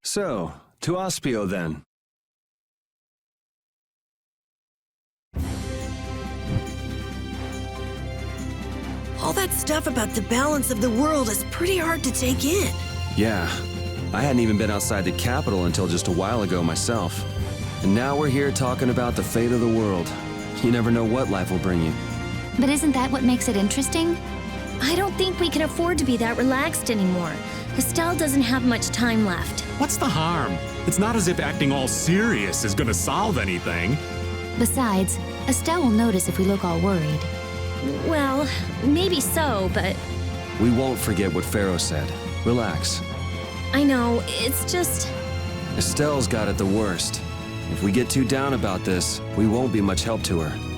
So, to Ospio then. All that stuff about the balance of the world is pretty hard to take in. Yeah, I hadn't even been outside the capital until just a while ago myself. And now we're here talking about the fate of the world. You never know what life will bring you. But isn't that what makes it interesting? I don't think we can afford to be that relaxed anymore. Estelle doesn't have much time left. What's the harm? It's not as if acting all serious is gonna solve anything. Besides, Estelle will notice if we look all worried. Well, maybe so, but... We won't forget what Pharaoh said. Relax. I know, it's just... Estelle's got it the worst. If we get too down about this, we won't be much help to her.